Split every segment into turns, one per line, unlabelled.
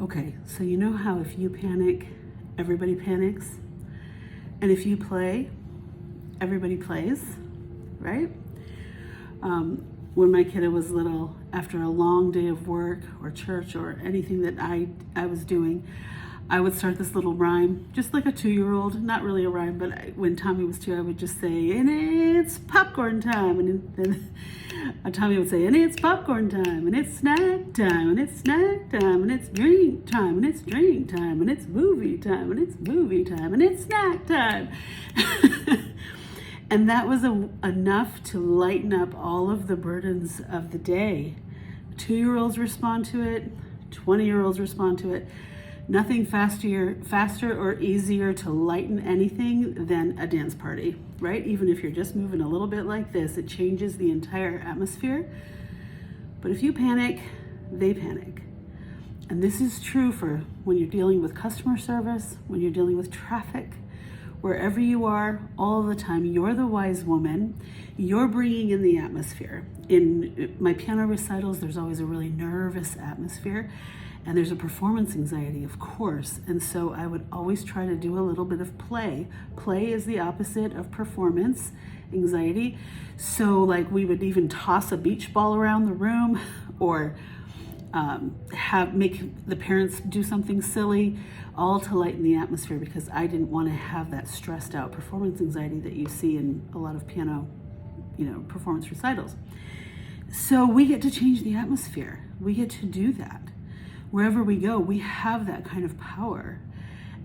Okay, so you know how if you panic, everybody panics? And if you play, everybody plays, right? When my kiddo was little, after a long day of work or church or anything that I was doing, I would start this little rhyme, just like a 2-year-old, not really a rhyme, but when Tommy was 2, I would just say, and it's popcorn time. And then Tommy would say, and it's popcorn time, and it's snack time, and it's snack time, and it's drink time, and it's drink time, and it's movie time, and it's movie time, and it's snack time. And that was enough to lighten up all of the burdens of the day. 2-year-olds respond to it, 20-year-olds respond to it. Nothing faster or easier to lighten anything than a dance party, right? Even if you're just moving a little bit like this, it changes the entire atmosphere. But if you panic, they panic. And this is true for when you're dealing with customer service, when you're dealing with traffic, wherever you are, all the time. You're the wise woman. You're bringing in the atmosphere. In my piano recitals, there's always a really nervous atmosphere. And there's a performance anxiety, of course. And so I would always try to do a little bit of play. Play is the opposite of performance anxiety. So like we would even toss a beach ball around the room or make the parents do something silly, all to lighten the atmosphere, because I didn't want to have that stressed out performance anxiety that you see in a lot of piano, performance recitals. So we get to change the atmosphere. We get to do that. Wherever we go, we have that kind of power.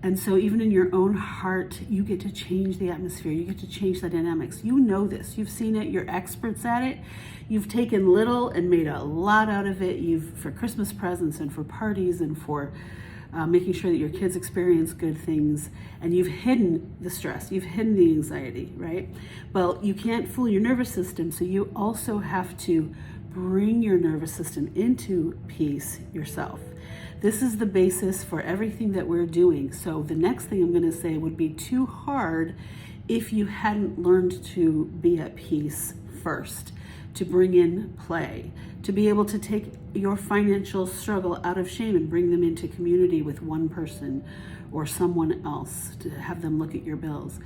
And so even in your own heart, you get to change the atmosphere. You get to change the dynamics. You know this. You've seen it. You're experts at it. You've taken little and made a lot out of it. For Christmas presents and for parties and for making sure that your kids experience good things. And you've hidden the stress. You've hidden the anxiety, right? Well, you can't fool your nervous system. So you also have to bring your nervous system into peace yourself. This is the basis for everything that we're doing. So the next thing I'm going to say would be too hard if you hadn't learned to be at peace first, to bring in play, to be able to take your financial struggle out of shame and bring them into community with one person or someone else, to have them look at your bills.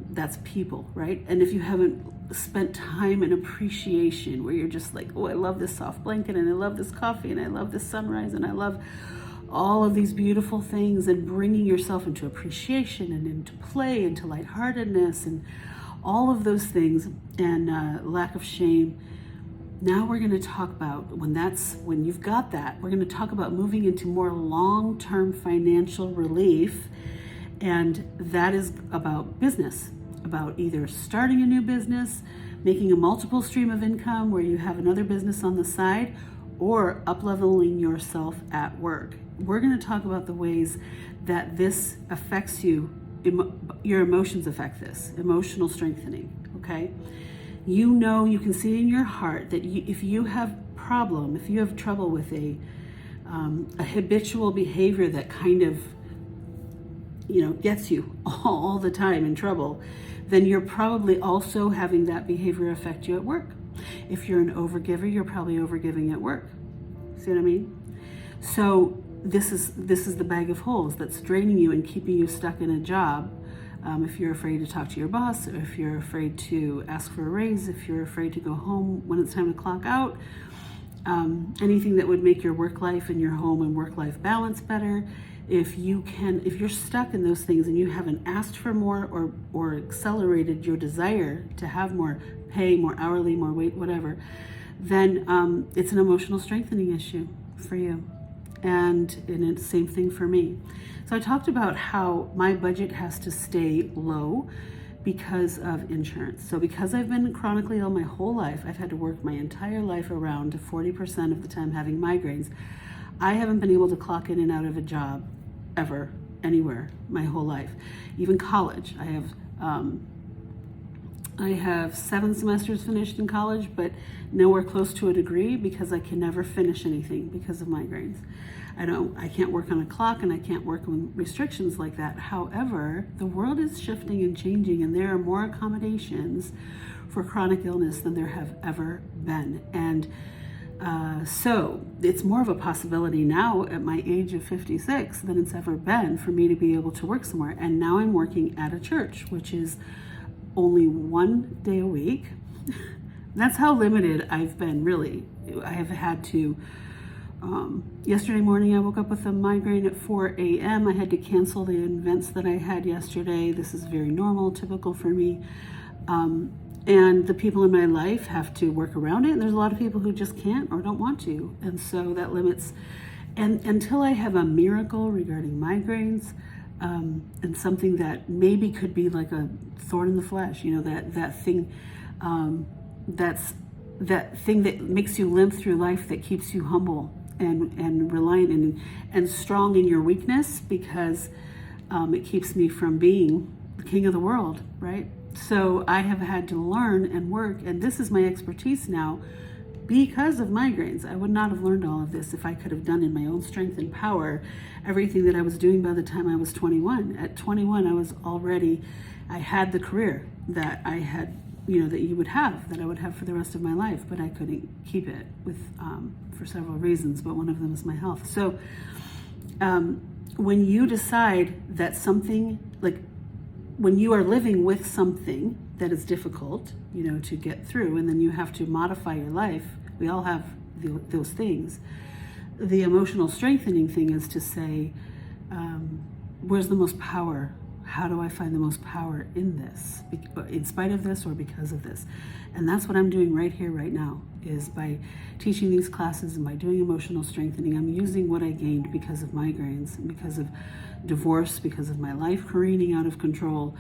That's people, right? And if you haven't spent time in appreciation where you're just like, oh, I love this soft blanket and I love this coffee and I love this sunrise and I love all of these beautiful things, and bringing yourself into appreciation and into play, into lightheartedness and all of those things, and lack of shame. Now we're going to talk about when you've got that, we're going to talk about moving into more long-term financial relief. And that is about business, about either starting a new business, making a multiple stream of income where you have another business on the side, or up-leveling yourself at work. We're going to talk about the ways that this affects you. Your emotions affect this, emotional strengthening, okay? You can see in your heart that if you have trouble with a habitual behavior that kind of gets you all the time in trouble, then you're probably also having that behavior affect you at work. If you're an overgiver, you're probably overgiving at work. See what I mean? So this is the bag of holes that's draining you and keeping you stuck in a job. If you're afraid to talk to your boss, or if you're afraid to ask for a raise, if you're afraid to go home when it's time to clock out, anything that would make your work life and your home and work life balance better. If you're stuck in those things and you haven't asked for more or accelerated your desire to have more pay, more hourly, more weight, whatever, then it's an emotional strengthening issue for you. And it's the same thing for me. So I talked about how my budget has to stay low because of insurance. So because I've been chronically ill my whole life, I've had to work my entire life around 40% of the time having migraines. I haven't been able to clock in and out of a job ever, anywhere, my whole life. Even college. I have 7 semesters finished in college, but nowhere close to a degree because I can never finish anything because of migraines. I can't work on a clock and I can't work on restrictions like that. However, the world is shifting and changing, and there are more accommodations for chronic illness than there have ever been. And So it's more of a possibility now at my age of 56 than it's ever been for me to be able to work somewhere. And now I'm working at a church, which is only 1 day a week. That's how limited I've been, really. I have had to, yesterday morning I woke up with a migraine at 4 a.m. I had to cancel the events that I had yesterday. This is very normal, typical for me. And the people in my life have to work around it. And there's a lot of people who just can't or don't want to. And so that limits, and until I have a miracle regarding migraines, and something that maybe could be like a thorn in the flesh, that thing, that thing that makes you limp through life, that keeps you humble and reliant and strong in your weakness, because it keeps me from being the king of the world, right? So I have had to learn and work, and this is my expertise now because of migraines. I would not have learned all of this if I could have done in my own strength and power everything that I was doing by the time I was 21. At 21, I had the career that I had, that you would have, that I would have for the rest of my life, but I couldn't keep it for several reasons, but one of them is my health. So when you decide that something, like when you are living with something that is difficult, to get through, and then you have to modify your life, we all have those things. The emotional strengthening thing is to say, where's the most power? How do I find the most power in this, in spite of this or because of this? And that's what I'm doing right here, right now, is by teaching these classes and by doing emotional strengthening. I'm using what I gained because of migraines, and because of divorce, because of my life careening out of control.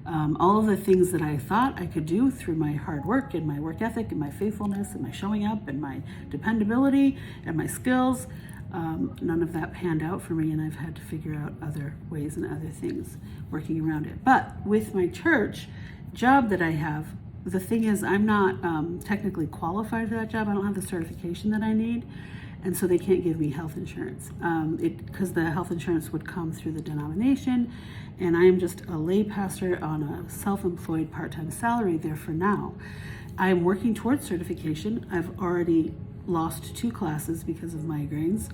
All of the things that I thought I could do through my hard work and my work ethic and my faithfulness and my showing up and my dependability and my skills, none of that panned out for me, and I've had to figure out other ways and other things working around it. But with my church job that I have, the thing is, I'm not technically qualified for that job. I don't have the certification that I need, and so they can't give me health insurance because the health insurance would come through the denomination, and I am just a lay pastor on a self-employed part-time salary there for now. I am working towards certification. I've already lost 2 classes because of migraines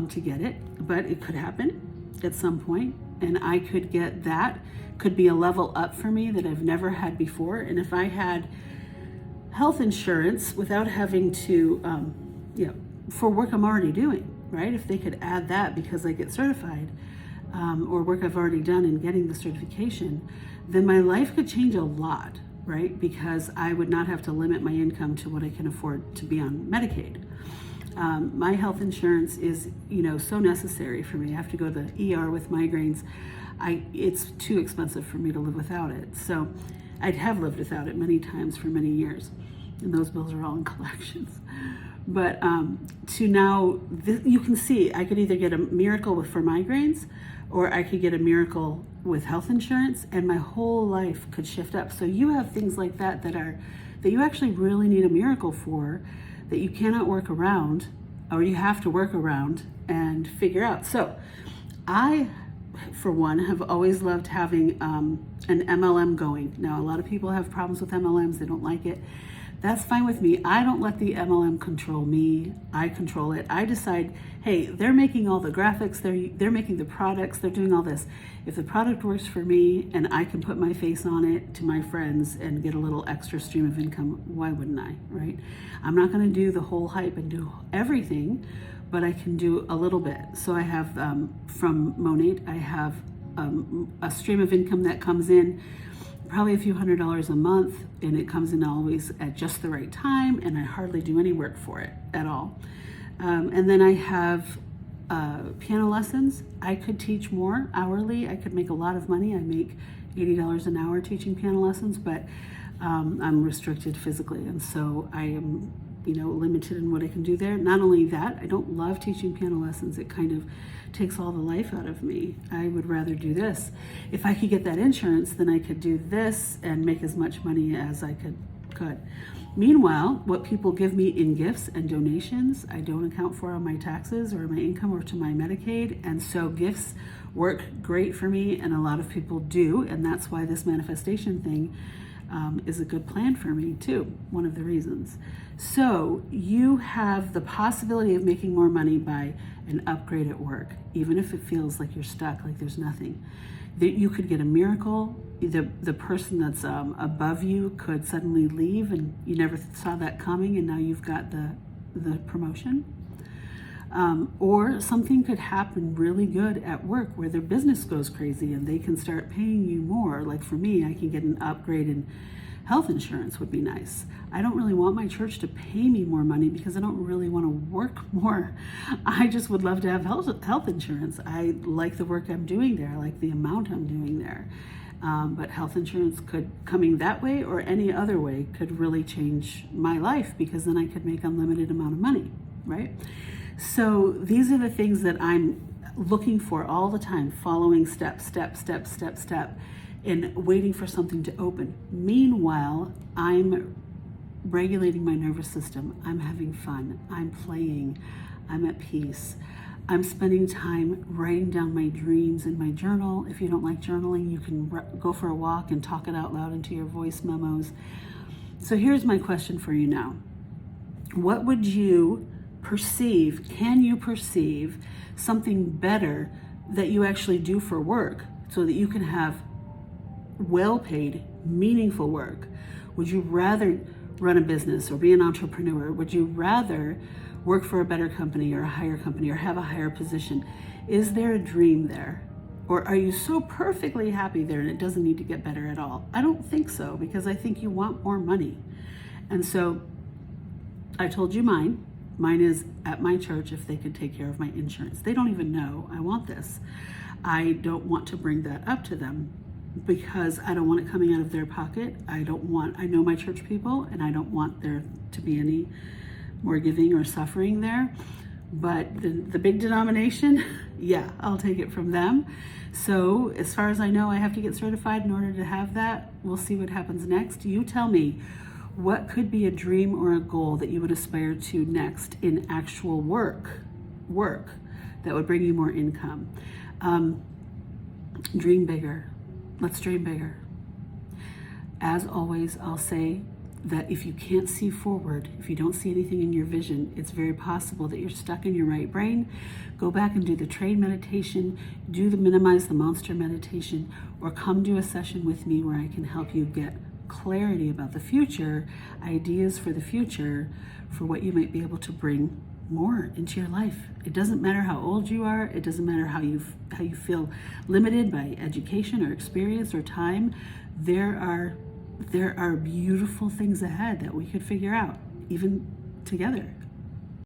to get it, but it could happen at some point, and I could get that. Could be a level up for me that I've never had before. And if I had health insurance without having to, for work I'm already doing, right? If they could add that because I get certified, or work I've already done in getting the certification, then my life could change a lot, right? Because I would not have to limit my income to what I can afford to be on Medicaid. My health insurance is, so necessary for me. I have to go to the ER with migraines. It's too expensive for me to live without it. So I'd have lived without it many times for many years, and those bills are all in collections. But to now, you can see, I could either get a miracle for migraines, or I could get a miracle with health insurance, and my whole life could shift up. So you have things like that that you actually really need a miracle for, that you cannot work around, or you have to work around and figure out. So I, for one, have always loved having an MLM going. Now, a lot of people have problems with MLMs. They don't like it. That's fine with me. I don't let the MLM control me. I control it. I decide, hey, they're making all the graphics, they're making the products, they're doing all this. If the product works for me and I can put my face on it to my friends and get a little extra stream of income, why wouldn't I, right? I'm not going to do the whole hype and do everything, but I can do a little bit. So I have, from Monate, I have a stream of income that comes in probably a few $100s a month, and it comes in always at just the right time, and I hardly do any work for it at all. And then I have piano lessons. I could teach more hourly. I could make a lot of money. I make $80 an hour teaching piano lessons, but I'm restricted physically, and so I am limited in what I can do there. Not only that, I don't love teaching piano lessons. It kind of takes all the life out of me. I would rather do this. If I could get that insurance, then I could do this and make as much money as I could. Meanwhile, what people give me in gifts and donations, I don't account for on my taxes or my income or to my Medicaid. And so gifts work great for me, and a lot of people do. And that's why this manifestation thing is a good plan for me too, one of the reasons. So you have the possibility of making more money by an upgrade at work, even if it feels like you're stuck, like there's nothing. That you could get a miracle. The person that's above you could suddenly leave and you never saw that coming, and now you've got the promotion. Or something could happen really good at work where their business goes crazy and they can start paying you more. Like for me, I can get an upgrade in health insurance would be nice. I don't really want my church to pay me more money because I don't really want to work more. I just would love to have health insurance. I like the work I'm doing there. I like the amount I'm doing there. But health insurance could, coming that way or any other way, could really change my life because then I could make unlimited amount of money, right? So these are the things that I'm looking for all the time, following step, and waiting for something to open. Meanwhile, I'm regulating my nervous system. I'm having fun. I'm playing. I'm at peace. I'm spending time writing down my dreams in my journal. If you don't like journaling, you can go for a walk and talk it out loud into your voice memos. So here's my question for you now. What would you perceive, can you perceive something better that you actually do for work so that you can have well-paid, meaningful work? Would you rather run a business or be an entrepreneur? Would you rather work for a better company or a higher company or have a higher position? Is there a dream there? Or are you so perfectly happy there and it doesn't need to get better at all? I don't think so, because I think you want more money. And so I told you mine. Mine is at my church if they could take care of my insurance. They don't even know I want this. I don't want to bring that up to them because I don't want it coming out of their pocket. I know my church people and I don't want there to be any more giving or suffering there. But the big denomination, yeah, I'll take it from them. So as far as I know, I have to get certified in order to have that. We'll see what happens next. You tell me, what could be a dream or a goal that you would aspire to next in actual work that would bring you more income? Dream bigger. Let's dream bigger. As always, I'll say that if you can't see forward, if you don't see anything in your vision, it's very possible that you're stuck in your right brain. Go back and do the train meditation, do the minimize the monster meditation, or come do a session with me where I can help you get clarity about the future, ideas for the future, for what you might be able to bring more into your life. It doesn't matter how old you are. It doesn't matter how you feel limited by education or experience or time. There are beautiful things ahead that we could figure out, even together.